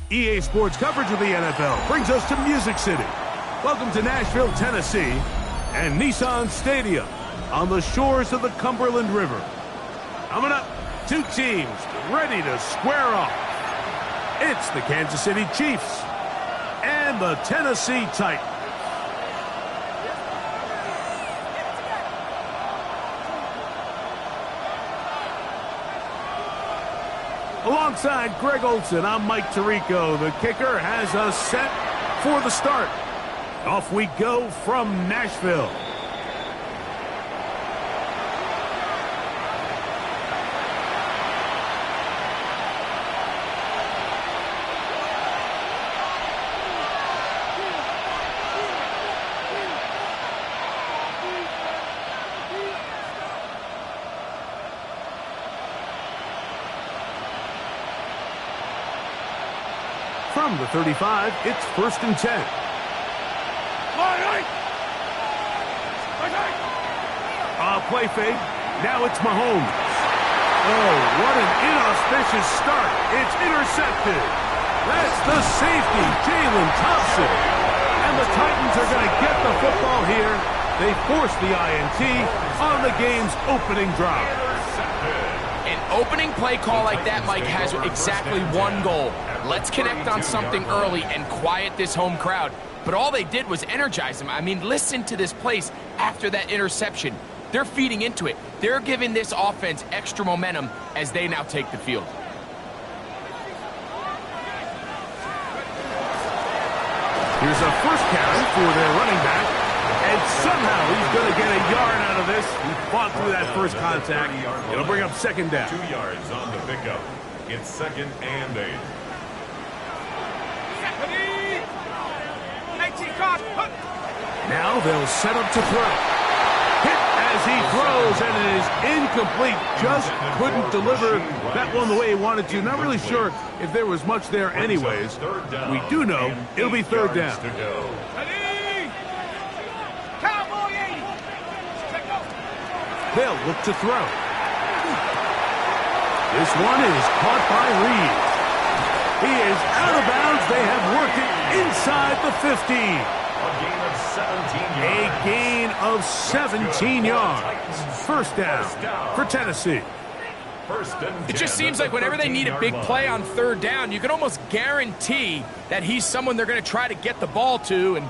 EA Sports coverage of the NFL brings us to Music City. Welcome to Nashville, Tennessee, and Nissan Stadium on the shores of the Cumberland River. Coming up, two teams ready to square off. It's the Kansas City Chiefs and the Tennessee Titans. Alongside Greg Olson, I'm Mike Tirico. The kicker has us set for the start. Off we go from Nashville. From the 35, it's 1st and 10. Play fake. Now it's Mahomes. Oh, what an inauspicious start. It's intercepted. That's the safety, Jalen Thompson. And the Titans are going to get the football here. They force the INT on the game's opening drive. An opening play call like that, Mike, has exactly one goal. Let's connect on something early and quiet this home crowd. But all they did was energize them. I mean, listen to this place after that interception. They're feeding into it. They're giving this offense extra momentum as they now take the field. Here's a first carry for their running back. And somehow he's going to get a yard out of this. He fought through that first contact. It'll bring up second down. 2 yards on the pickup. It's 2nd and 8. Now they'll set up to throw. Hit as he throws, and it is incomplete. Just couldn't deliver that one the way he wanted to. Not really sure if there was much there anyways. We do know it'll be 3rd down. They'll look to throw. This one is caught by Reed. He is out of bounds. They have worked it inside the 50. A gain of 17 yards. First down for Tennessee. It just seems like whenever they need a big play on 3rd down, you can almost guarantee that he's someone they're going to try to get the ball to, and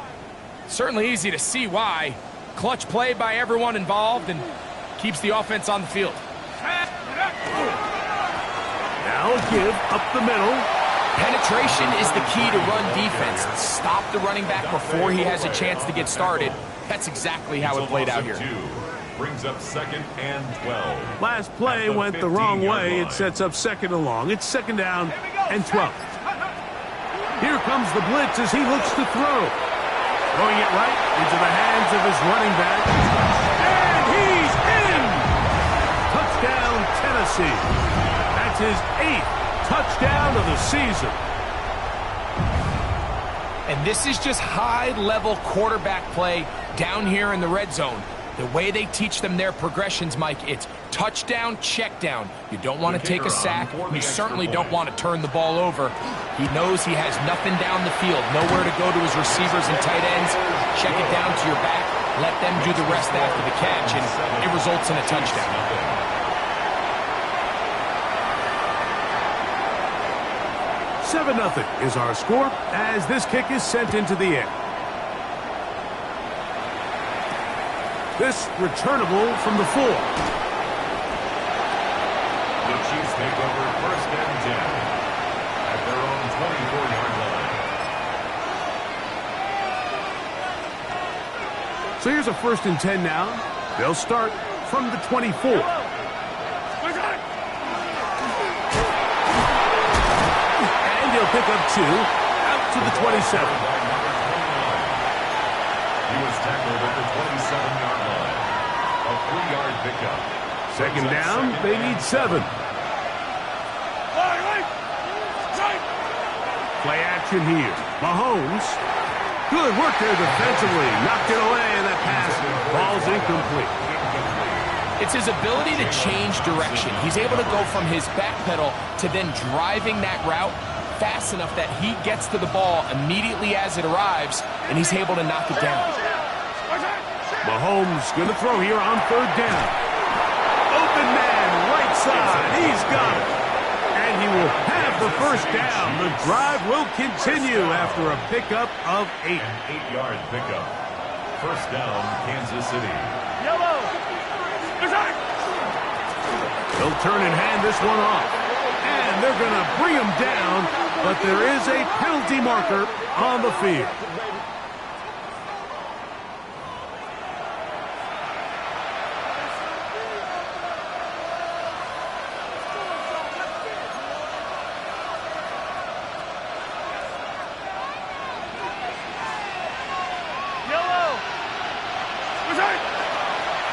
certainly easy to see why. Clutch play by everyone involved and keeps the offense on the field. Now a give up the middle. Penetration is the key to run defense. Stop the running back before he has a chance to get started. That's exactly how it played out here. Brings up 2nd and 12. Last play went the wrong way. It sets up 2nd and long. It's 2nd down and 12. Here comes the blitz as he looks to throw. Throwing it right into the hands of his running back. And he's in! Touchdown, Tennessee. That's his 8th touchdown of the season. And this is just high-level quarterback play down here in the red zone. The way they teach them their progressions, Mike, it's touchdown, check down. You don't want to take a sack. You certainly don't want to turn the ball over. He knows he has nothing down the field, nowhere to go to his receivers and tight ends. Check it down to your back. Let them do the rest after the catch, and it results in a touchdown. 7-0 is our score as this kick is sent into the air. This returnable from the 4. The Chiefs take over 1st and 10 at their own 24-yard line. So here's a 1st and 10 now. They'll start from the 24. He'll pick up 2 out to the 27. He was tackled at the 27-yard line. A 3-yard pickup. 2nd down, they need 7. Play action here. Mahomes. Good work there defensively. Knocked it away, and that pass ball's incomplete. It's his ability to change direction. He's able to go from his back pedal to then driving that route fast enough that he gets to the ball immediately as it arrives, and he's able to knock it down. Mahomes going to throw here on third down. Open man, right side. He's got it. And he will have the first down. The drive will continue after a pickup of 8. An 8-yard pickup. First down, Kansas City. Yellow. They'll turn and hand this one off. And they're going to bring him down, but there is a penalty marker on the field.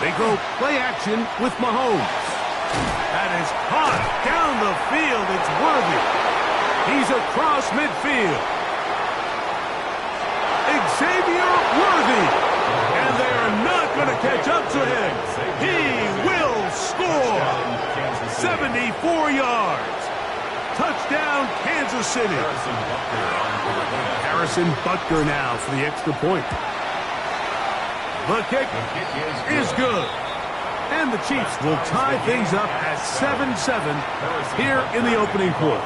They go play action with Mahomes. That is hot down the field. It's Worthy. He's across midfield. Xavier Worthy. And they are not going to catch up to him. He will score. 74 yards. Touchdown, Kansas City. Harrison Butker now for the extra point. The kick is good. And the Chiefs will tie things up at 7-7 here in the opening quarter.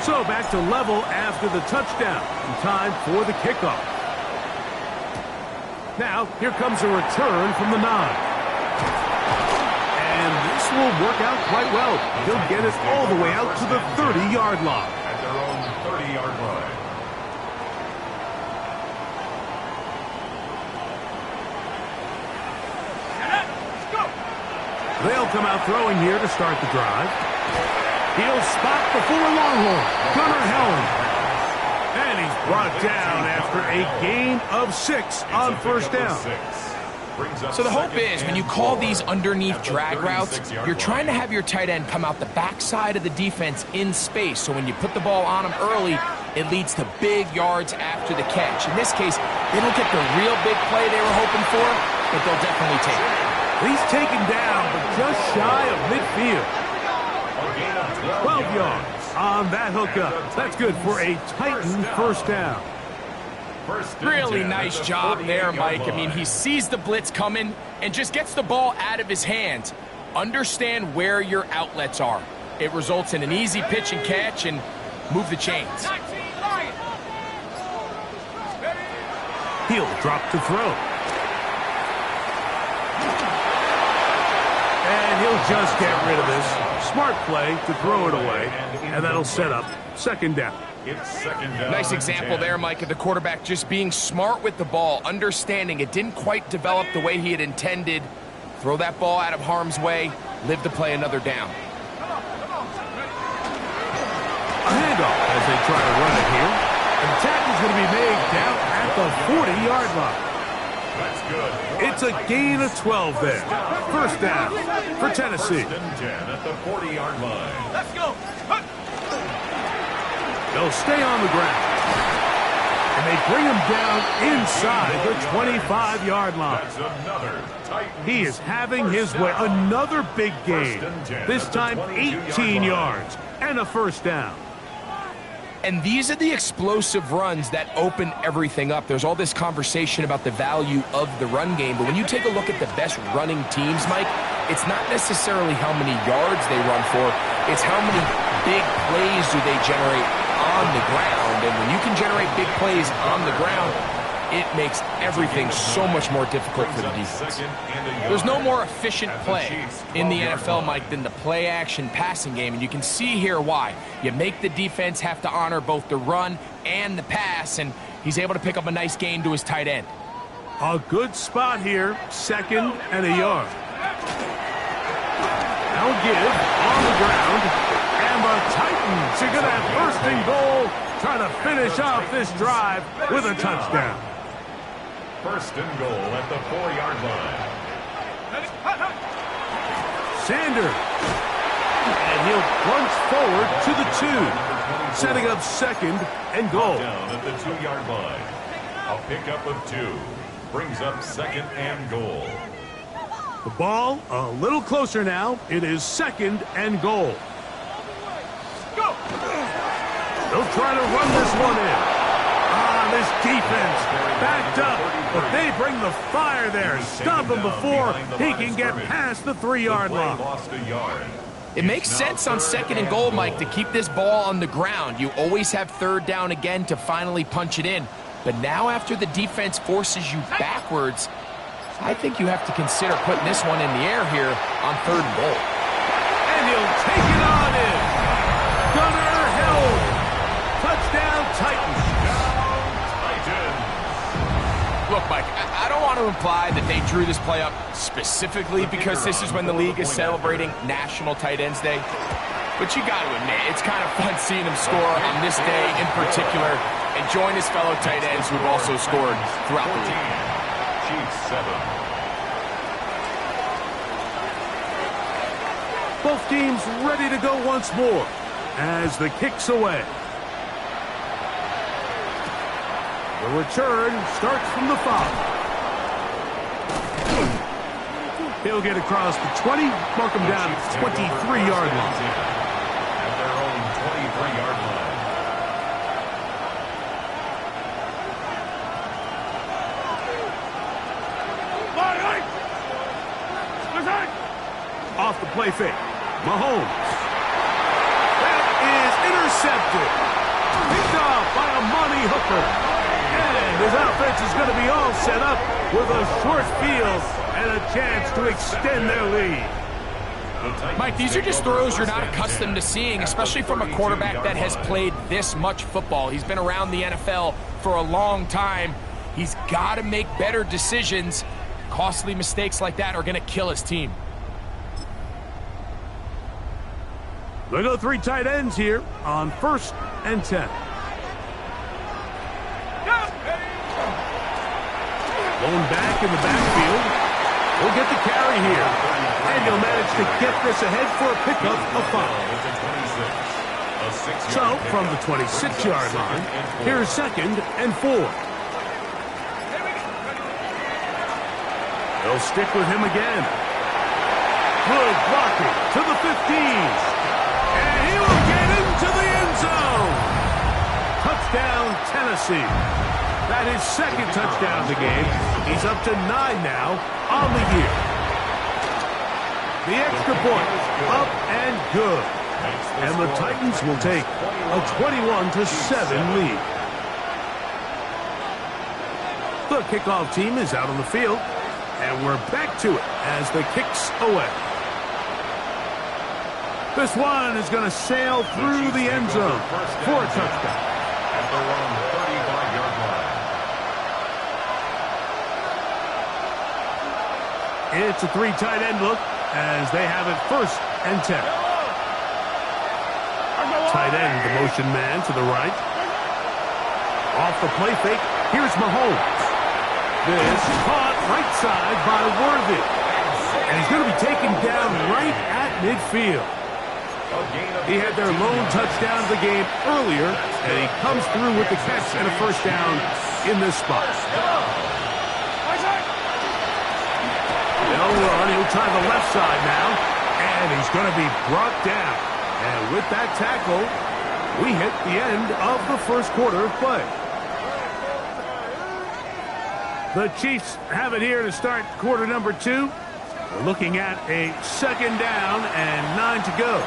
So back to level after the touchdown. Time for the kickoff. Now, here comes a return from the 9. And this will work out quite well. He'll get it all the way out to the 30-yard line. At their own 30-yard line. They'll come out throwing here to start the drive. He'll spot before Longhorn. Gunnar Helm. And he's brought down after a gain of 6 on first down. So the hope is when you call these underneath drag routes, you're trying to have your tight end come out the backside of the defense in space. So when you put the ball on him early, it leads to big yards after the catch. In this case, they don't get the real big play they were hoping for, but they'll definitely take it. He's taken down, but just shy of midfield. 12 yards on that hookup. That's good for a Titan first down. Really nice job there, Mike. I mean, he sees the blitz coming and just gets the ball out of his hands. Understand where your outlets are. It results in an easy pitch and catch and move the chains. He'll drop to throw. And he'll just get rid of this. Smart play to throw it away. And that'll set up second down. It's second down. Nice example there, Mike, of the quarterback just being smart with the ball, understanding it didn't quite develop the way he had intended. Throw that ball out of harm's way, live to play another down. A handoff as they try to run it here. And the tackle's going to be made down at the 40-yard line. That's good. It's a gain of 12 there. First down for Tennessee. First and 10 at the 40-yard line. Let's go. They'll stay on the ground. And they bring him down inside the 25-yard line. That's another Titans. He is having his way. Another big gain. This time 18 yards and a first down. And these are the explosive runs that open everything up. There's all this conversation about the value of the run game, but when you take a look at the best running teams, Mike, it's not necessarily how many yards they run for, it's how many big plays do they generate on the ground. And when you can generate big plays on the ground, it makes everything so much more difficult for the defense. There's no more efficient play in the NFL, Mike, than the play-action passing game, and you can see here why. You make the defense have to honor both the run and the pass, and he's able to pick up a nice gain to his tight end. A good spot here, second and a yard. Now give on the ground, and the Titans are going to have first and goal, trying to finish off this drive with a touchdown. First and goal at the 4-yard line. Sanders. And he'll plunge forward to the 2, setting up second and goal. Down at the 2-yard line. A pickup of 2 brings up second and goal. The ball a little closer now. It is second and goal. They'll try to run this one in. This defense backed up, but they bring the fire there. Stop him before he can get past the 3-yard line. It makes sense on 2nd and goal, Mike, to keep this ball on the ground. You always have 3rd down again to finally punch it in. But now after the defense forces you backwards, I think you have to consider putting this one in the air here on 3rd and goal. And he'll take it on in. Gunner held. Touchdown, Titans. Look, Mike, I don't want to imply that they drew this play up specifically because this is when the league is celebrating National Tight Ends Day. But you got to admit, it's kind of fun seeing him score on this day in particular and join his fellow tight ends who've also scored throughout the league. Chiefs 7. Both teams ready to go once more as the kick's away. The return starts from the 5. He'll get across the 20, mark him down at the 23-yard line. At their own 23-yard line. Off the play fake. Mahomes. That is intercepted. Picked off by a Monty Hooker. And his offense is going to be all set up with a short field and a chance to extend their lead. Mike, these are just throws you're not accustomed to seeing, especially from a quarterback that has played this much football. He's been around the NFL for a long time. He's got to make better decisions. Costly mistakes like that are going to kill his team. They go 3 tight ends here on 1st and 10. Going back in the backfield. We'll get the carry here. And he'll manage to get this ahead for a pickup of 5. So, from the 26-yard line, here's 2nd and 4. They'll stick with him again. Good blocking to the 15. And he will get into the end zone. Touchdown, Tennessee. That is 2nd touchdown of the game. He's up to 9 now on the year. The extra point, up and good. And the Titans will take a 21-7 lead. The kickoff team is out on the field, and we're back to it as the kick's away. This one is going to sail through the end zone for a touchdown. At their own 35-yard line. It's a 3 tight end look as they have it 1st and 10. Tight end, the motion man to the right. Off the play fake, here's Mahomes. This caught right side by Worthy. And he's going to be taken down right at midfield. He had their lone touchdown of the game earlier, and he comes through with the catch and a 1st down in this spot. They'll run. He'll try the left side now, and he's going to be brought down. And with that tackle, we hit the end of the 1st quarter of play. The Chiefs have it here to start quarter number 2. We're looking at a 2nd down and 9 to go.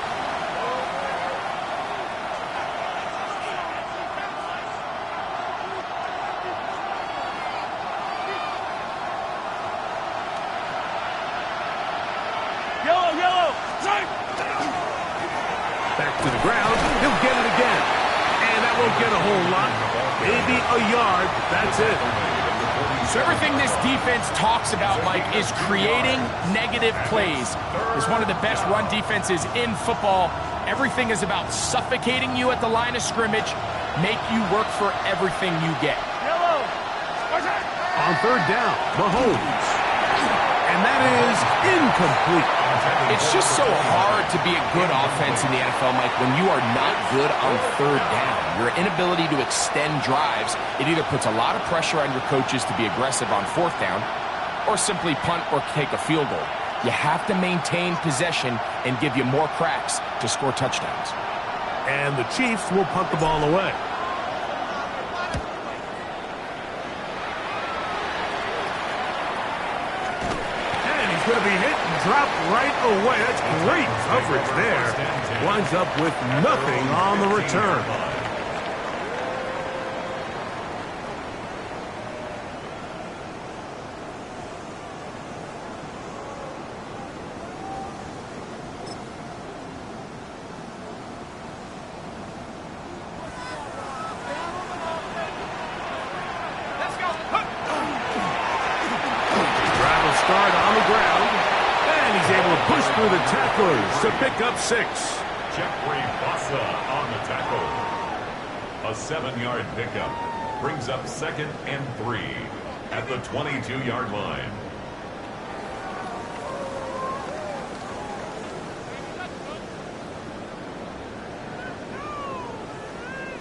Back to the ground. He'll get it again. And that won't get a whole lot. Maybe a yard. That's it. So everything this defense talks about, Mike, is creating negative plays. It's one of the best run defenses in football. Everything is about suffocating you at the line of scrimmage, make you work for everything you get. On 3rd down, Mahomes. And that is incomplete. It's just so hard to be a good offense in the NFL, Mike, when you are not good on 3rd down. Your inability to extend drives, it either puts a lot of pressure on your coaches to be aggressive on 4th down or simply punt or take a field goal. You have to maintain possession and give you more cracks to score touchdowns. And the Chiefs will punt the ball away. And he's going to be hit and dropped right away. That's great coverage there. Winds up with nothing on the return. Start on the ground, and he's able to push through the tacklers to pick up 6. Jeffrey Bossa on the tackle. A 7-yard pickup brings up 2nd and 3 at the 22-yard line.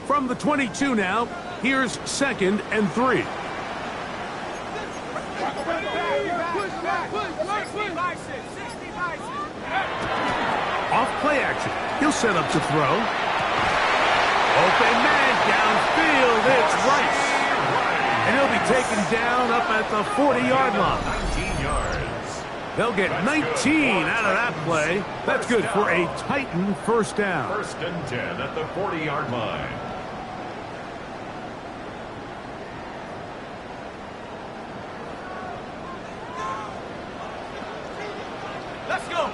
From the 22 now, here's 2nd and 3. Off play action. He'll set up to throw. Open man downfield. It's Rice. And he'll be taken down up at the 40-yard line. 19 yards. They'll get 19 out of that play. That's good for a Titan first down. 1st and 10 at the 40-yard line. Let's go.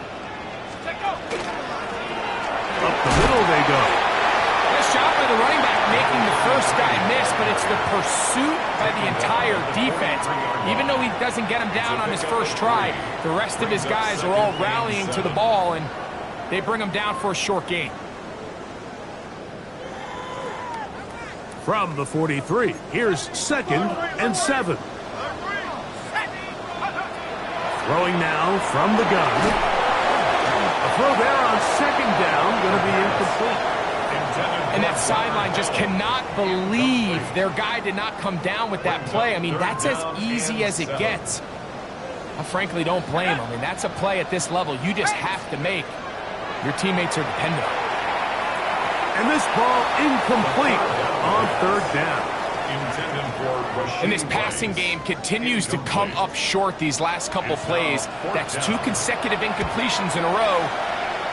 Up the middle they go. Nice job by the running back making the first guy miss, but it's the pursuit by the entire defense. Even though he doesn't get him down on his first try, the rest of his guys are all rallying to the ball, and they bring him down for a short gain. From the 43, here's 2nd and 7. Throwing now from the gun. A throw there on 2nd down, going to be incomplete. And that sideline just cannot believe their guy did not come down with that play. I mean, that's as easy as it gets. I frankly don't blame him. I mean, that's a play at this level you just have to make. Your teammates are dependent on it. And this ball incomplete on 3rd down. And this passing game continues to come up short these last couple plays. That's 2 consecutive incompletions in a row.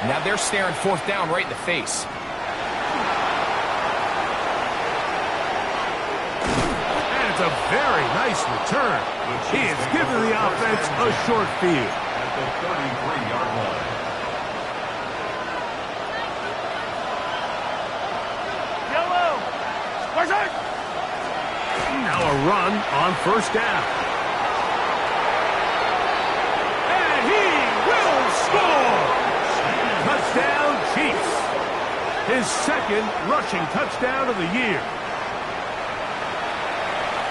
Now they're staring 4th down right in the face. And it's a very nice return. He has given the offense a short field. At the 33-yard line. Now a run on 1st down. And he will score! Touchdown, Chiefs. His 2nd rushing touchdown of the year.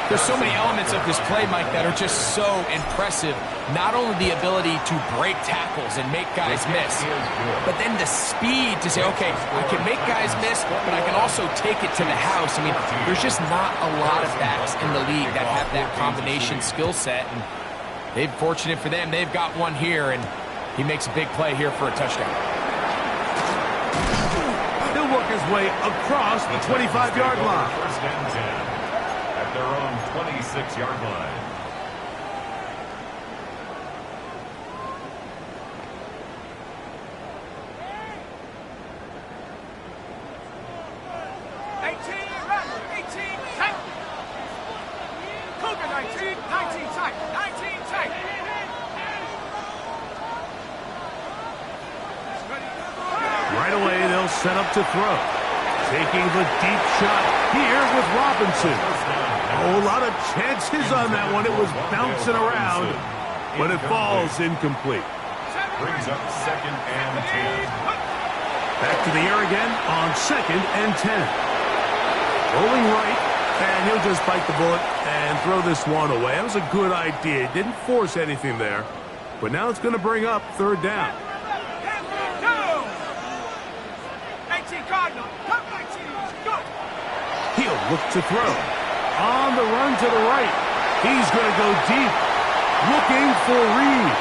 There's so many elements of this play, Mike, that are just so impressive. Not only the ability to break tackles and make guys miss, but then the speed to say, okay, I can make guys miss, but I can also take it to the house. I mean, there's just not a lot of backs in the league that have that combination skill set. And they're fortunate for them. They've got one here, and he makes a big play here for a touchdown. He'll work his way across the 25-yard line. 1st and 10 at their own 26-yard line. Right away, they'll set up to throw. Taking the deep shot here with Robinson. Oh, a lot of chances on that one. It was bouncing around, but it falls incomplete. Brings up 2nd and 10. Back to the air again on 2nd and 10. Rolling right, and he'll just bite the bullet and throw this one away. That was a good idea. Didn't force anything there, but now it's going to bring up 3rd down. He'll look to throw. On the run to the right. He's going to go deep. Looking for Reed.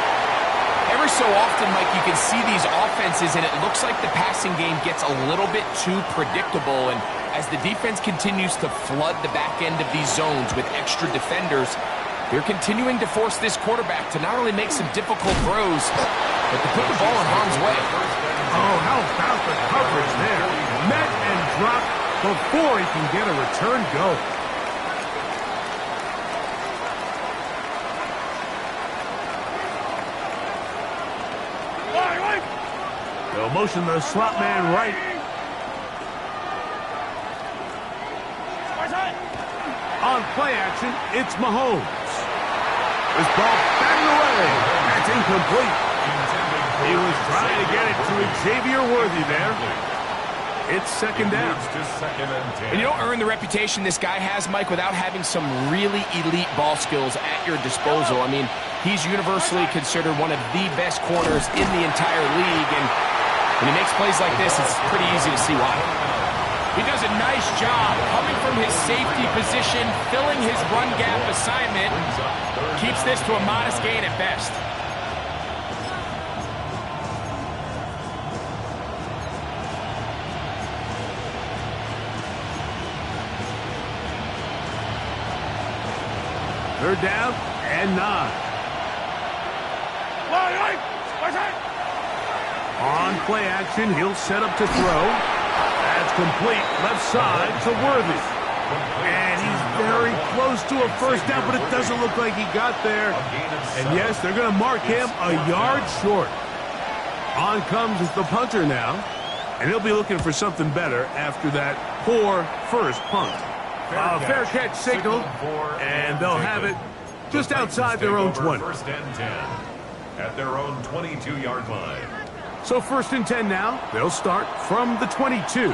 Every Every so often, Mike, you can see these offenses, and it looks like the passing game gets a little bit too predictable. And as the defense continues to flood the back end of these zones with extra defenders, they're continuing to force this quarterback to not only make some difficult throws, but to put the ball in harm's way. Oh, how about the coverage there? Met and dropped before he can get a return go. They'll motion the slot man right. On play action, it's Mahomes. This ball batted away. That's incomplete. He was trying to get it to Xavier Worthy there. It's second down. And you don't earn the reputation this guy has, Mike, without having some really elite ball skills at your disposal. I mean, he's universally considered one of the best corners in the entire league, and when he makes plays like this, it's pretty easy to see why. He does a nice job coming from his safety position, filling his run gap assignment, keeps this to a modest gain at best. Third down and 9. On play action, he'll set up to throw. That's complete, left side to Worthy. And he's very close to a first down, but it doesn't look like he got there. And yes, they're going to mark him a yard short. On comes the punter now, and he'll be looking for something better after that poor first punt. Fair catch signal, and they'll have it just outside their own 20. First and 10 at their own 22-yard line. So first and 10 now. They'll start from the 22. They'll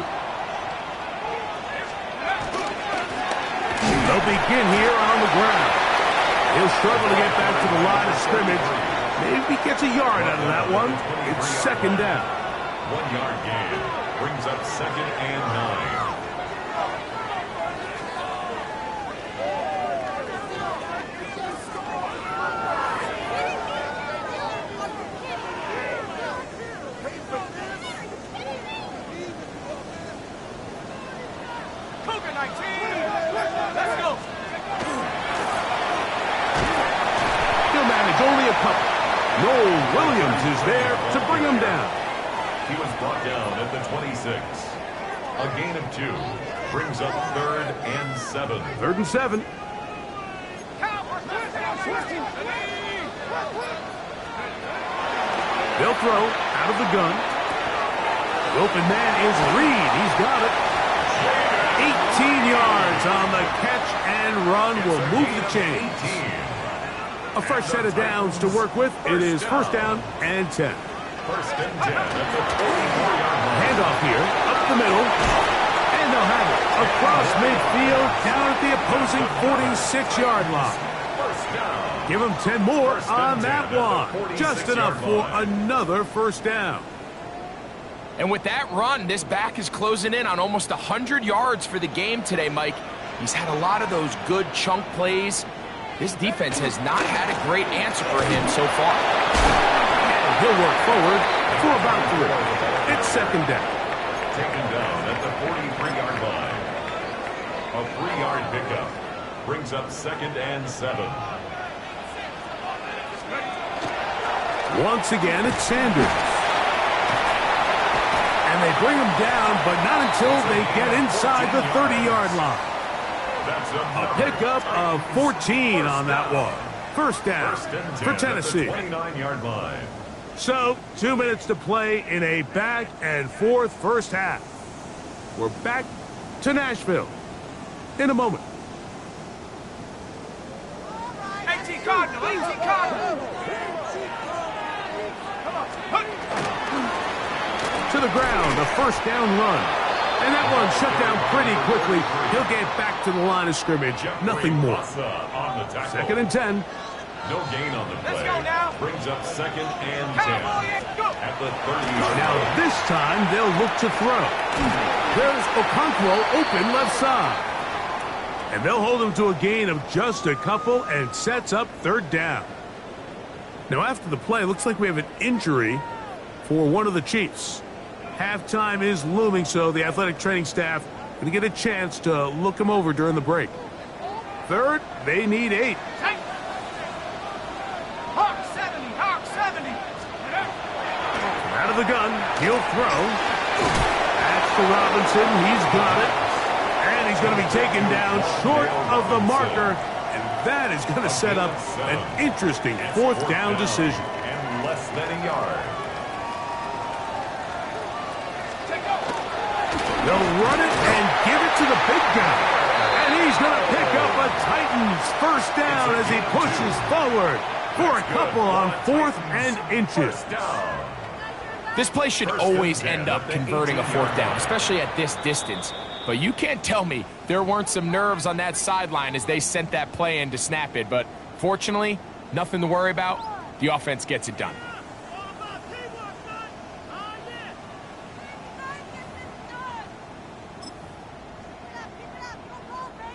begin here on the ground. He'll struggle to get back to the line of scrimmage. Maybe gets a yard out of that one. It's second down. 1-yard gain brings up second and 9. Only a couple. Noel Williams is there to bring him down. He was brought down at the 26. A gain of 2 brings up third and 7. Third and 7. They'll throw out of the gun. The open man is Reed. He's got it. 18 yards on the catch and run will move the chains. A fresh set of downs to work with. It is first down and 10. First and 10 at the 24-yard line. Handoff here, up the middle, and they'll have it across midfield, down at the opposing 46-yard line. First down. Give them 10 more on that one. Just enough for another first down. And with that run, this back is closing in on almost 100 yards for the game today, Mike. He's had a lot of those good chunk plays. This defense has not had a great answer for him so far. And he'll work forward for about 3. It's second down. Taken down at the 43-yard line. A 3-yard pickup brings up second and 7. Once again, it's Sanders. And they bring him down, but not until they get inside the 30-yard line. A pickup of 14 on that one. First down for Tennessee. 29-yard line. So, 2 minutes to play in a back and forth first half. We're back to Nashville in a moment. 18 Cardinal, 18 Cardinal. To the ground, a first down run. And that one shut down pretty quickly. He'll get back to the line of scrimmage. Nothing more. Second and 10. No gain on the play. Let's go now. Brings up second and 10 at the 30-yard Now line. this time they'll look to throw. There's Okonkwo open left side. And they'll hold him to a gain of just a couple and sets up third down. Now, after the play, looks like we have an injury for one of the Chiefs. Halftime is looming, so the athletic training staff going to get a chance to look him over during the break. Third, they need 8. Hawk 70, Hawk 70. Out of the gun, he'll throw. That's to Robinson. He's got it. And he's going to be taken down short of the marker. And that is going to set up an interesting 4th down decision. And less than a yard. They'll run it and give it to the big guy. And he's going to pick up a Titans first down as he pushes forward for a couple on 4th and inches. This play should always end up converting a 4th down, especially at this distance. But you can't tell me there weren't some nerves on that sideline as they sent that play in to snap it. But fortunately, nothing to worry about. The offense gets it done.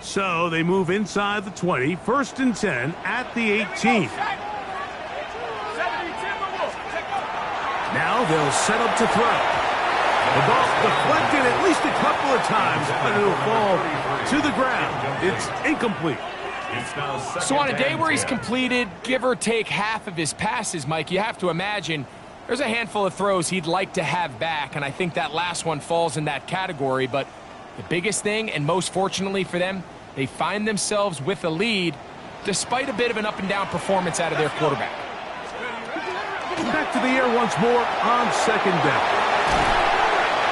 So they move inside the 20, 1st and 10 at the 18. Now they'll set up to throw. The ball deflected at least a couple of times, but it'll fall to the ground. It's incomplete. So on a day where he's completed, give or take half of his passes, Mike, you have to imagine there's a handful of throws he'd like to have back, and I think that last one falls in that category. But the biggest thing, and most fortunately for them, they find themselves with a lead despite a bit of an up-and-down performance out of their quarterback. Back to the air once more on 2nd down.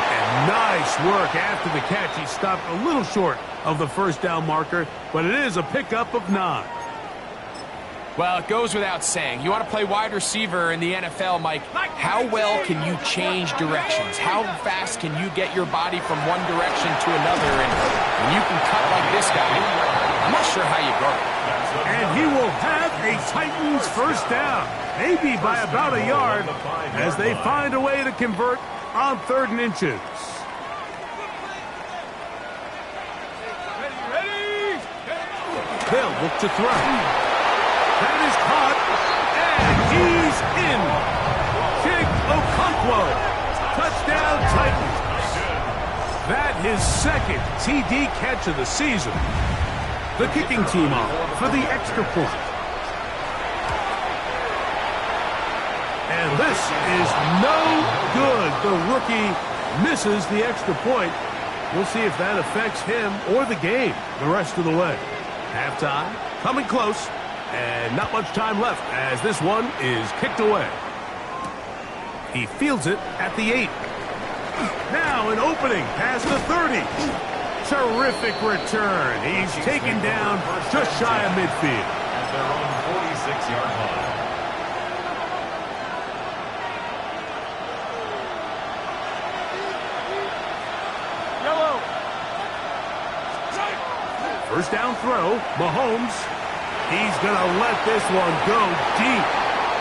And nice work after the catch. He stopped a little short of the 1st down marker, but it is a pickup of 9. Well, it goes without saying. You want to play wide receiver in the NFL, Mike, how well can you change directions? How fast can you get your body from one direction to another? And when you can cut like this guy, I'm not sure how you guard it. And he will have a Titans first down, maybe by about a yard, as they find a way to convert on 3rd and inches. They'll look to throw. That is caught, and he's in. Chig Okonkwo, touchdown Titans. That his 2nd TD catch of the season. The kicking team on for the extra point. And this is no good. The rookie misses the extra point. We'll see if that affects him or the game the rest of the way. Halftime, coming close, and not much time left as this one is kicked away. He fields it at the 8. Now an opening past the 30. Terrific return. He's taken down just shy of midfield. At their own 46-yard line. Yellow. First down throw, Mahomes. He's going to let this one go deep.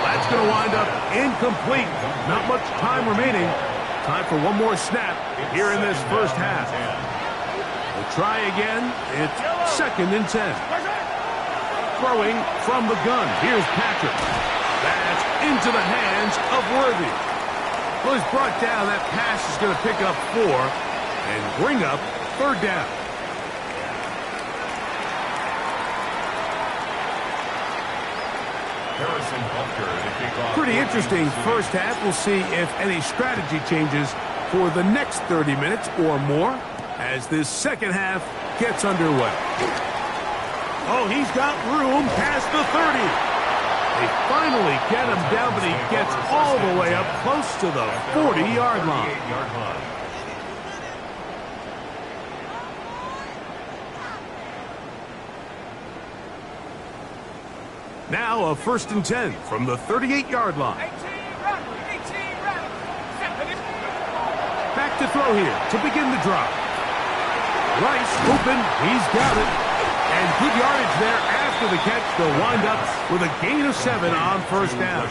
That's going to wind up incomplete. Not much time remaining. Time for one more snap here in this first half. We'll try again. It's 2nd and 10. Throwing from the gun. Here's Patrick. That's into the hands of Worthy. Well, he's brought down. That pass is going to pick up 4 and bring up 3rd down. Pretty interesting first half. We'll see if any strategy changes for the next 30 minutes or more as this second half gets underway. Oh, he's got room past the 30. They finally get him down, but he gets all the way up close to the 40-yard line. Now a 1st and 10 from the 38-yard line. Back to throw here to begin the drive. Rice open, he's got it. And good yardage there after the catch. They'll wind up with a gain of 7 on first down.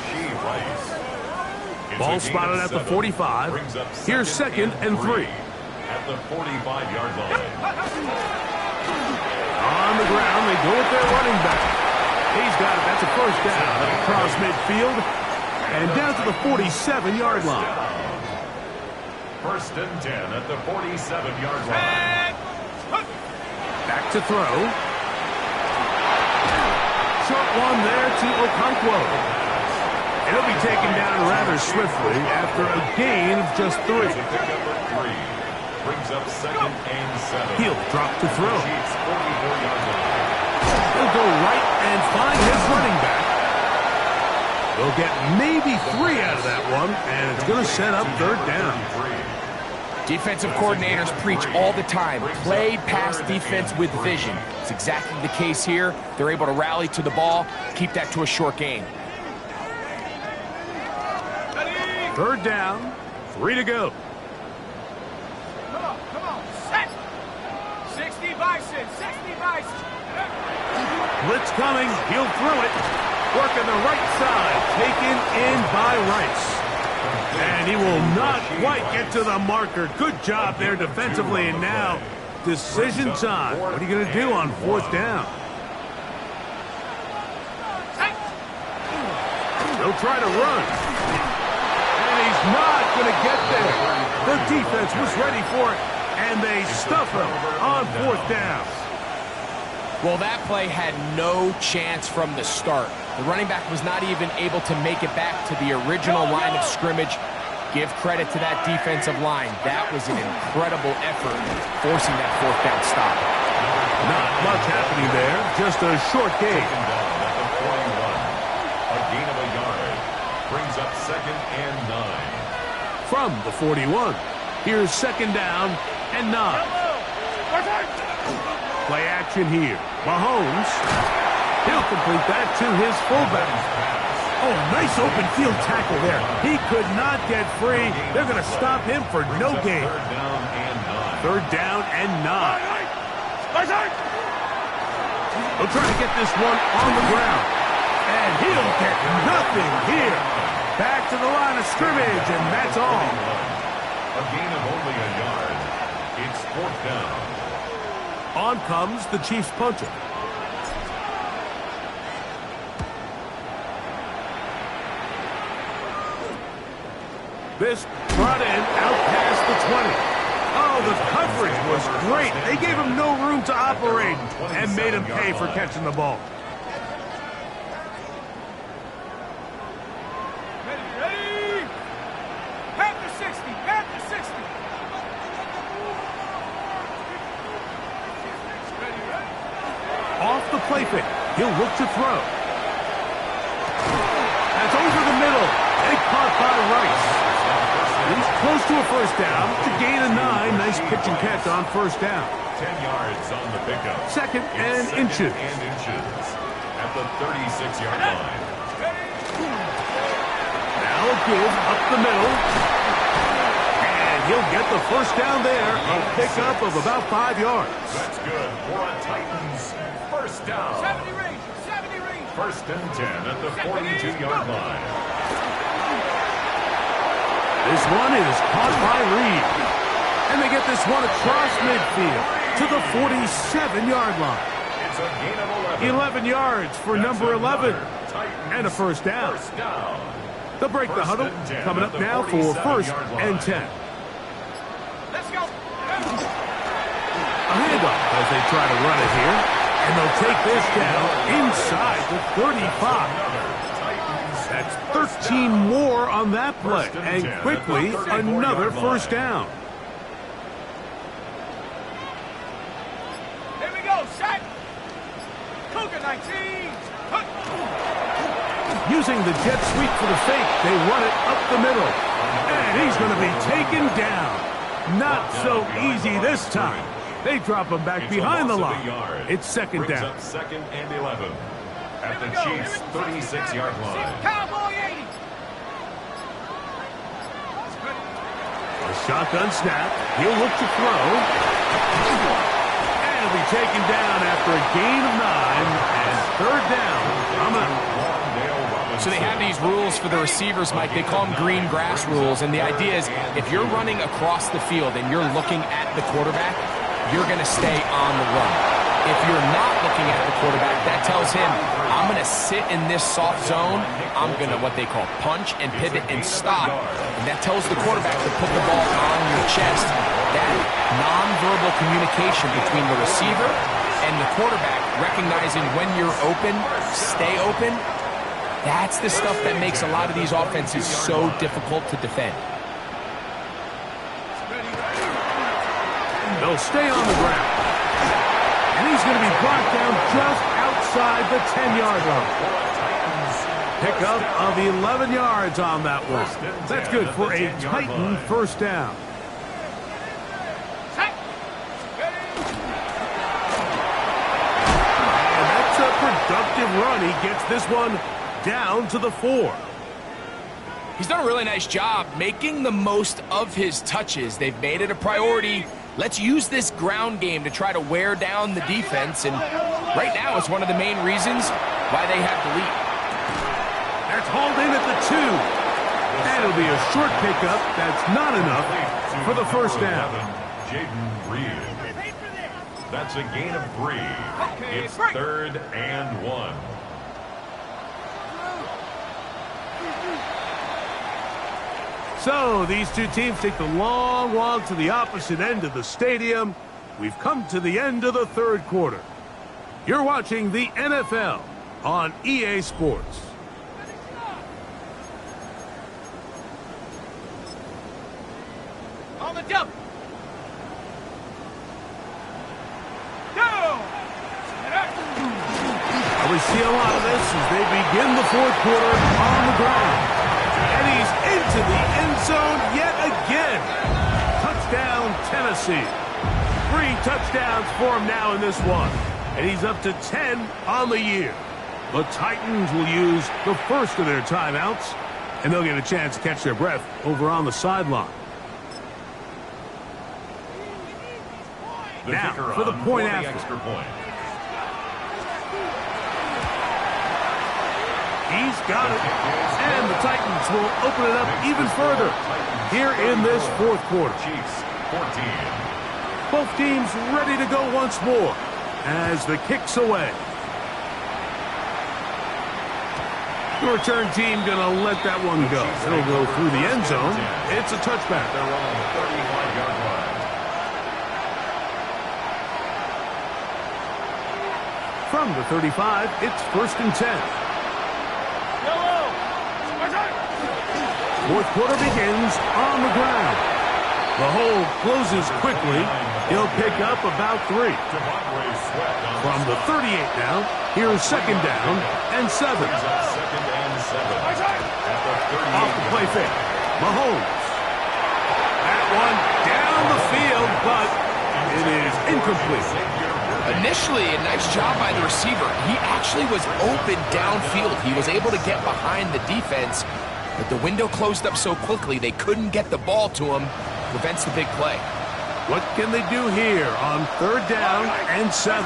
Ball spotted at the 45. Here's 2nd and 3. At the 45-yard line. On the ground, they go with their running back. He's got it. That's a first down across midfield and down to the 47-yard line. First and 10 at the 47-yard line. Back to throw. Short one there to Okonkwo. It'll be taken down rather swiftly after a gain of just 3. Brings up second and 7. He'll drop to throw. He'll go right and find his running back. They'll get maybe 3 out of that one, and it's going to set up third down. Defensive coordinators preach all the time, play pass defense with vision. It's exactly the case here. They're able to rally to the ball, keep that to a short gain. Third down, 3 to go. Come on, set. 60 bison, 60 bison. Blitz coming, he'll throw it. Working the right side, taken in by Rice. And he will not quite get to the marker. Good job there defensively, and now decision time. What are you going to do on fourth down? They'll try to run. And he's not going to get there. The defense was ready for it, and they stuff him on fourth down. Well, that play had no chance from the start. The running back was not even able to make it back to the original line of scrimmage. Give credit to that defensive line. That was an incredible effort, forcing that fourth down stop. Not much happening there, just a short gain. A gain of a yard. Brings up second and 9. From the 41, here's second down and 9. Play action here. Mahomes. He'll complete that to his fullback. Oh, nice open field tackle there. He could not get free. They're going to stop him for no gain. Third down and 9. They'll try to get this one on the ground. And he'll get nothing here. Back to the line of scrimmage, and that's all. A gain of only a yard. It's fourth down. On comes the Chiefs punter. This brought in out past the 20. Oh, the coverage was great. They gave him no room to operate and made him pay for catching the ball. Ready? Panther 60, Panther 60. Off the play fake. He'll look to throw. That's over the middle. They caught by Rice. He's close to a first down to gain a 9. Nice pitch and catch on first down. 10 yards on the pickup. Second and inches. At the 36-yard line. Now a give up the middle. And he'll get the first down there. A pickup of about 5 yards. That's good for a Titans first down. 70 range, 70 range. First and 10 at the 42-yard line. This one is caught by Reed. And they get this one across midfield to the 47-yard line. It's a gain of 11. 11 yards for number 11. And a first down. They'll break the huddle. Coming up now for first and 10. Let's go. A handoff as they try to run it here. And they'll take this down inside the 35. That's 13 more on that play. And quickly, another first down. Here we go, set. Cougar 19. Using the jet sweep for the fake, they run it up the middle. And he's going to be taken down. Not so easy this time. They drop him back behind the line. It's second down. Up second and 11 at the Chiefs' 36-yard line. Cowboy 80. A shotgun snap. He'll look to throw. And he'll be taken down after a gain of 9. And third down. Coming up. So they have these rules for the receivers, Mike. They call them green grass rules. And the idea is if you're running across the field and you're looking at the quarterback, you're going to stay on the run. If you're not looking at the quarterback, that tells him, I'm going to sit in this soft zone. I'm going to what they call punch and pivot and stop. And that tells the quarterback to put the ball on your chest. That nonverbal communication between the receiver and the quarterback, recognizing when you're open, stay open, that's the stuff that makes a lot of these offenses so difficult to defend. They'll stay on the ground. And he's going to be brought down just outside the 10-yard line. Pickup of 11 yards on that one. That's good for a Titan first down. And that's a productive run. He gets this one down to the 4. He's done a really nice job making the most of his touches. They've made it a priority. Let's use this ground game to try to wear down the defense, and right now it's one of the main reasons why they have the lead. That's hauled in at the 2. And it'll be a short pickup. That's not enough for the first down. Jaden Reed. That's a gain of 3. It's 3rd and 1. So these two teams take the long walk to the opposite end of the stadium. We've come to the end of the third quarter. You're watching the NFL on EA Sports. On the jump. Go. We see a lot of this as they begin the fourth quarter on the ground. And he's into the end zone yet again. Touchdown, Tennessee. 3 touchdowns for him now in this one. And he's up to 10 on the year. The Titans will use the first of their timeouts, and they'll get a chance to catch their breath over on the sideline. Now, for the point after. Extra point. He's got it. And the Titans will open it up even further here in this fourth quarter. Chiefs 14. Both teams ready to go once more as the kick's away. The return team going to let that one go. It'll go through the end zone. It's a touchback. They're on the 35-yard line. From the 35, it's 1st and 10. Fourth quarter begins on the ground. The hole closes quickly. He'll pick up about 3. From the 38 now, here's 2nd down and 7. Off the play fake. Mahomes. That one down the field, but it is incomplete. Initially, a nice job by the receiver. He actually was open downfield. He was able to get behind the defense, but the window closed up so quickly they couldn't get the ball to him. Prevents the big play. What can they do here on 3rd down and 7?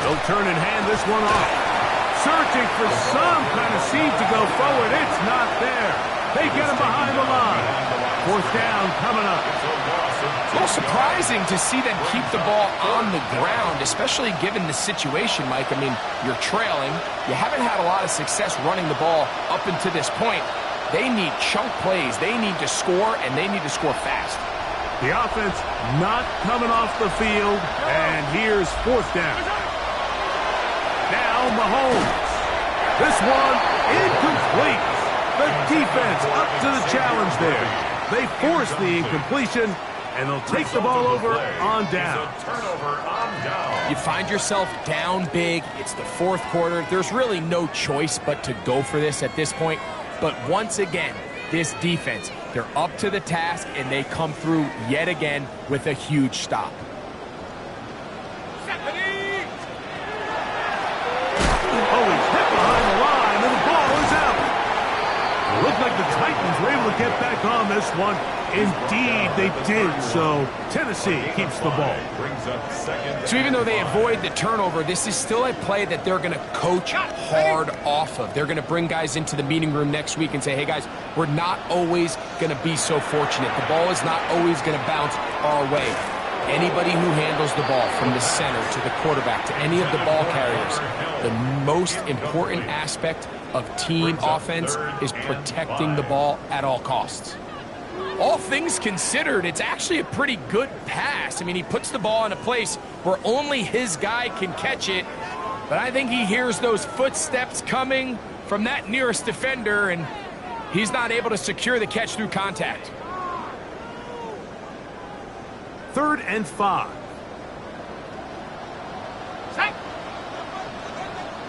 They'll turn and hand this one off. Searching for some kind of seed to go forward. It's not there. They get him behind the line. 4th down coming up. It's a little surprising to see them keep the ball on the ground, especially given the situation, Mike. I mean, you're trailing. You haven't had a lot of success running the ball up until this point. They need chunk plays. They need to score, and they need to score fast. The offense not coming off the field, and here's 4th down. Now Mahomes. This one incomplete. The defense up to the challenge there. They force the incompletion, and they'll take the ball over on down. You find yourself down big. It's the 4th quarter. There's really no choice but to go for this at this point. But once again, this defense, they're up to the task, and they come through yet again with a huge stop. Oh, he's hit behind the line, and the ball is out. It looked like the Titans were able to get back on this one. Indeed, they did. So Tennessee keeps the ball. So even though they avoid the turnover, this is still a play that they're going to coach hard off of. They're going to bring guys into the meeting room next week and say, hey, guys, we're not always going to be so fortunate. The ball is not always going to bounce our way. Anybody who handles the ball from the center to the quarterback to any of the ball carriers, the most important aspect of team offense is protecting the ball at all costs. All things considered, it's actually a pretty good pass. I mean, he puts the ball in a place where only his guy can catch it, but I think he hears those footsteps coming from that nearest defender, and he's not able to secure the catch through contact. 3rd and 5. Set.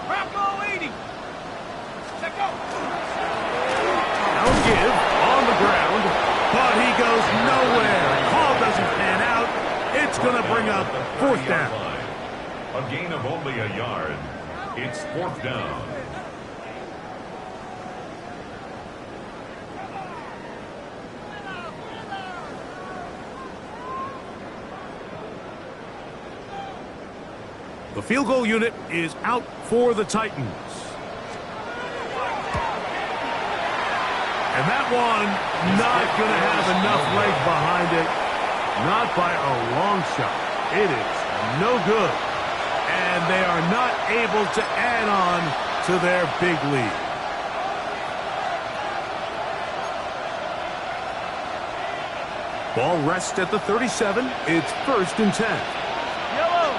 Bravo 80. Set go. Now give on the ground, but he goes nowhere. Call doesn't pan out. It's going to bring up 4th down. A gain of only a yard. It's 4th down. The field goal unit is out for the Titans. And that one not going to have enough leg behind it. Not by a long shot. It is no good. And they are not able to add on to their big lead. Ball rests at the 37. It's 1st and 10. Yellow.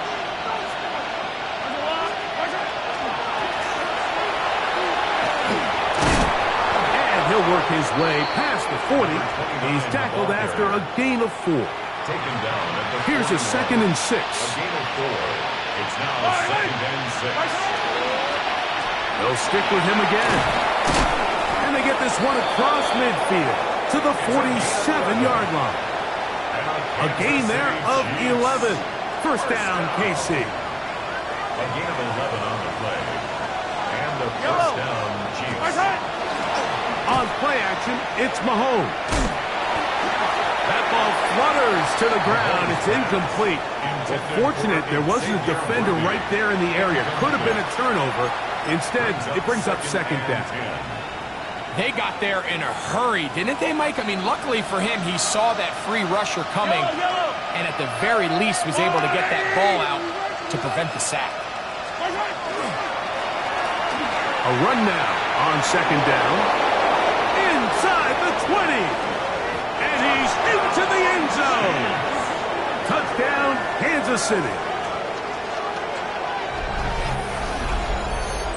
And he'll work his way past the 40. He's tackled after a gain of 4. Taken down at the Here's a 2nd and 6. A gain of 4. It's now 2nd and 6. They'll stick with him again. And they get this one across midfield to the 47-yard line. A gain there of 11. 1st down, KC. A gain of 11 on the play. And the 1st down, Chiefs. On play action, it's Mahomes. That ball flutters to the ground. It's incomplete. Well, fortunate there wasn't a defender right there in the area. Could have been a turnover. Instead, it brings up 2nd down. They got there in a hurry, didn't they, Mike? I mean, luckily for him, he saw that free rusher coming, and at the very least was able to get that ball out to prevent the sack. A run now on 2nd down. Inside the 20. And he's into the end zone. Touchdown, Kansas City.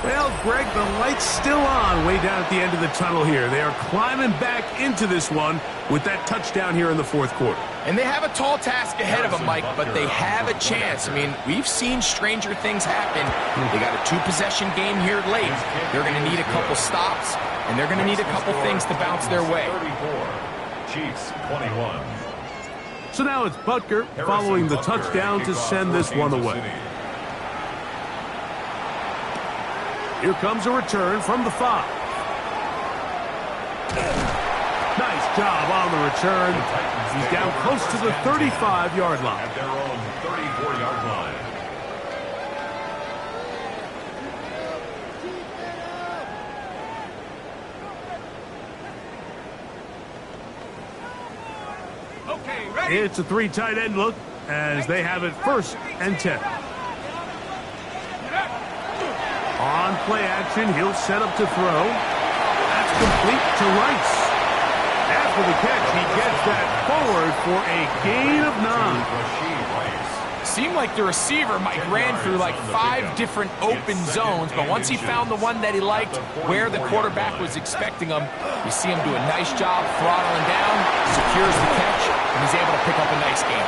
Well, Greg, the light's still on way down at the end of the tunnel here. They are climbing back into this one with that touchdown here in the 4th quarter. And they have a tall task ahead of them, Mike, but they have a chance. I mean, we've seen stranger things happen. They got a 2-possession game here late. They're going to need a couple stops, and they're going to need a couple things to bounce their way. 34, Chiefs 21. So now it's Butker following the touchdown to send this one away. Here comes a return from the 5. Nice job on the return. He's down close to the 35-yard line. At their own 34-yard line. Okay, ready? It's a 3 tight end look as they have it 1st and 10. On play action, he'll set up to throw. That's complete to Rice. After the catch, he gets that forward for a gain of 9. Seemed like the receiver, Mike, ran through like 5 different open zones, but once he found the one that he liked, where the quarterback was expecting him, you see him do a nice job throttling down, secures the catch, and he's able to pick up a nice gain.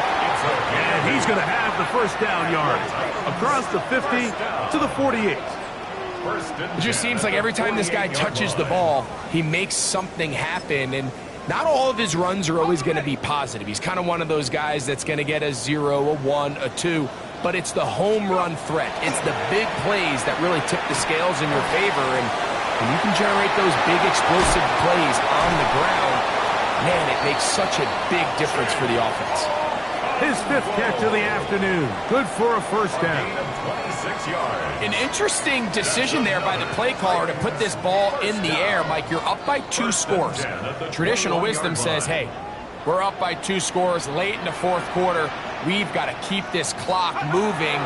And he's going to have the 1st down yard across the 50 to the 48. It just seems like every time this guy touches the ball, he makes something happen, and not all of his runs are always going to be positive. He's kind of one of those guys that's going to get a 0, a 1, a 2, but it's the home run threat. It's the big plays that really tip the scales in your favor, and when you can generate those big explosive plays on the ground, man, it makes such a big difference for the offense. His 5th catch of the afternoon. Good for a 1st down. 26 yards. An interesting decision there by the play caller to put this ball in the air. Mike, you're up by 2 scores. Traditional wisdom says, hey, we're up by 2 scores late in the 4th quarter. We've got to keep this clock moving.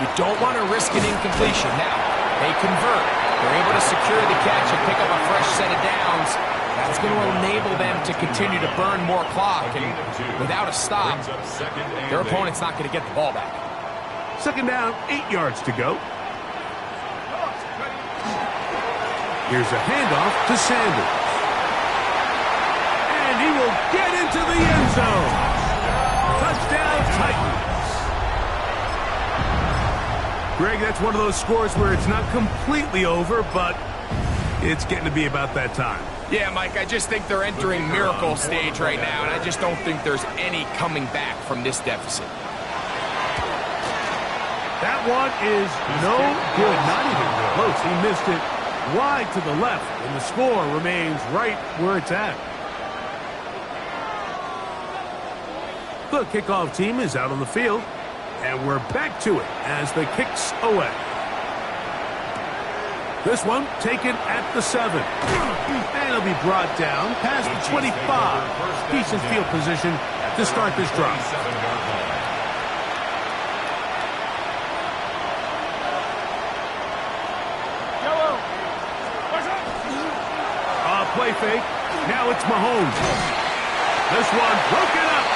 You don't want to risk an incompletion. Now, they convert. They're able to secure the catch and pick up a fresh set of downs. That's going to enable them to continue to burn more clock. And without a stop, their opponent's not going to get the ball back. Second down, 8 yards to go. Here's a handoff to Sanders. And he will get into the end zone. Touchdown, Titans. Greg, that's one of those scores where it's not completely over, but it's getting to be about that time. Yeah, Mike, I just think they're entering miracle stage right now, and I just don't think there's any coming back from this deficit. That one is no good, not even close. He missed it wide to the left, and the score remains right where it's at. The kickoff team is out on the field, and we're back to it as the kicks away. This one taken at the 7. And it'll be brought down past the 25. Decent field position to start this drive. Play fake. Now it's Mahomes. This one broken up.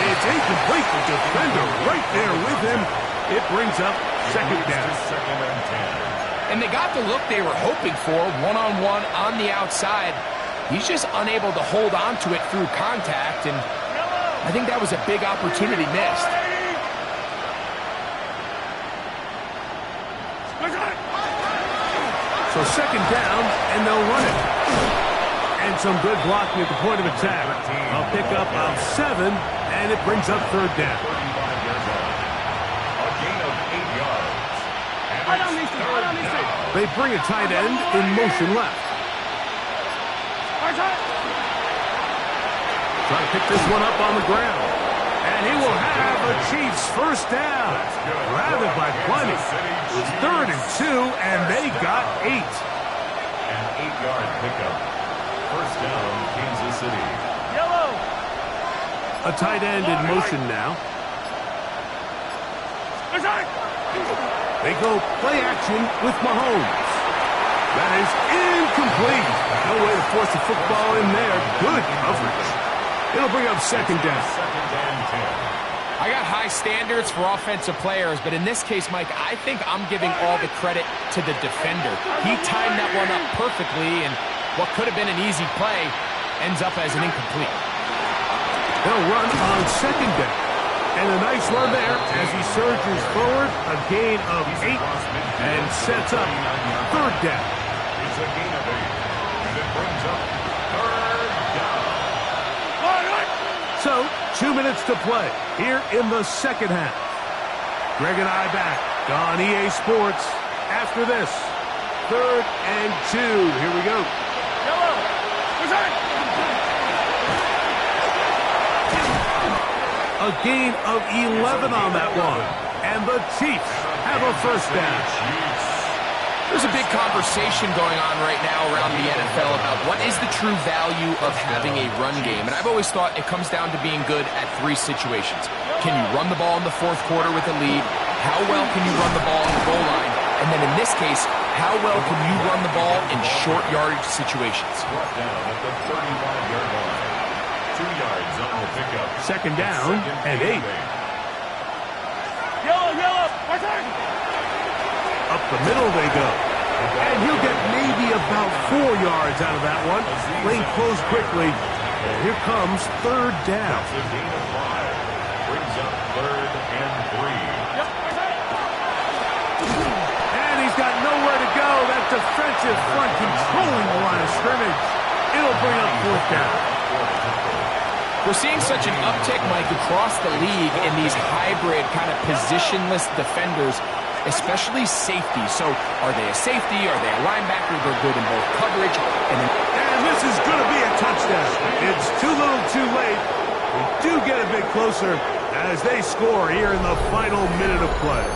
It's incomplete. The defender right there with him. It brings up second down. And they got the look they were hoping for, one-on-one on the outside. He's just unable to hold on to it through contact, and I think that was a big opportunity missed. So second down, and they'll run it. And some good blocking at the point of attack. A pickup of 7, and it brings up third down. A gain of 8 yards. They bring a tight end in motion left. Try to pick this one up on the ground. And he will have a Chiefs first down. Rather by plenty. It was 3rd and 2, and they got 8. An 8-yard pickup. First down, Kansas City. Yellow. A tight end in motion now. They go play action with Mahomes. That is incomplete. No way to force the football in there. Good coverage. It'll bring up second down. Second and 10. I got high standards for offensive players, but in this case, Mike, I think I'm giving all the credit to the defender. He timed that one up perfectly, and what could have been an easy play ends up as an incomplete. They'll run on second down. And a nice run there as he surges forward. A gain of 8 and sets up third down. It's a gain of 8. And it brings up third down. So, 2 minutes to play here in the second half. Greg and I back on EA Sports after this. 3rd and 2. Here we go. A gain of 11 on that one. And the Chiefs have a first down. There's a big conversation going on right now around the NFL about what is the true value of having a run game. And I've always thought it comes down to being good at 3 situations. Can you run the ball in the 4th quarter with a lead? How well can you run the ball on the goal line? And then in this case, how well can you run the ball in short yardage situations? Brought down at the 35-yard line. 2 yards on the pickup. Second down and 8. Yellow. Up the middle they go. And he'll get maybe about 4 yards out of that one. Lane closed quickly. And here comes third down. That's a gain of 5. Brings up 3rd and 3. And he's got nowhere to go. That defensive front controlling the line of scrimmage. It'll bring up fourth down. We're seeing such an uptick, Mike, across the league in these hybrid kind of positionless defenders, especially safety. So are they a safety? Are they a linebacker? They're good in both coverage. And this is going to be a touchdown. It's too little too late. We do get a bit closer as they score here in the final minute of play.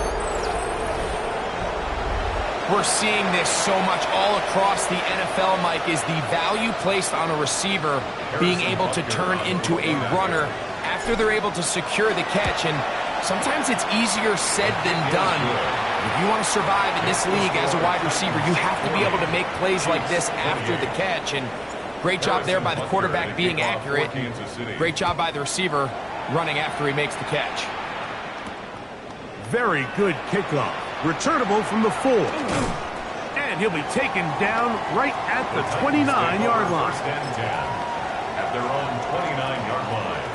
We're seeing this so much all across the NFL, Mike, is the value placed on a receiver being able to turn into a runner after they're able to secure the catch. And Sometimes it's easier said than done. If you want to survive in this league as a wide receiver, you have to be able to make plays like this after the catch. And great job there by the quarterback being accurate. Great job by the receiver running after he makes the catch. Very good kickoff. Returnable from the 4. And he'll be taken down right at the 29-yard line. First and 10 at their own 29-yard line.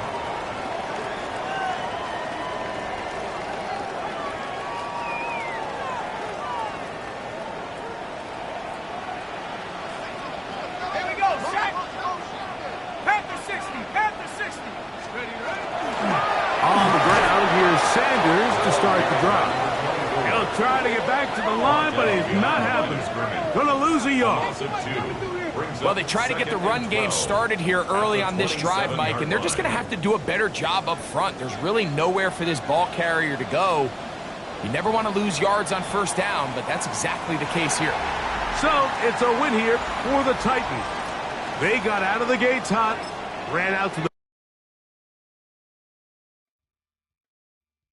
Here we go, Shaq. Panther 60, Panther 60. Ready, ready. On the ground, here's Sanders to start the drive. He'll try to get back to the line, but it's not happening. Gonna lose a yard. Well, they try to get the run game started here early on this drive, Mike, and they're just going to have to do a better job up front. There's really nowhere for this ball carrier to go. You never want to lose yards on first down, but that's exactly the case here. So it's a win here for the Titans. They got out of the gates hot, ran out to the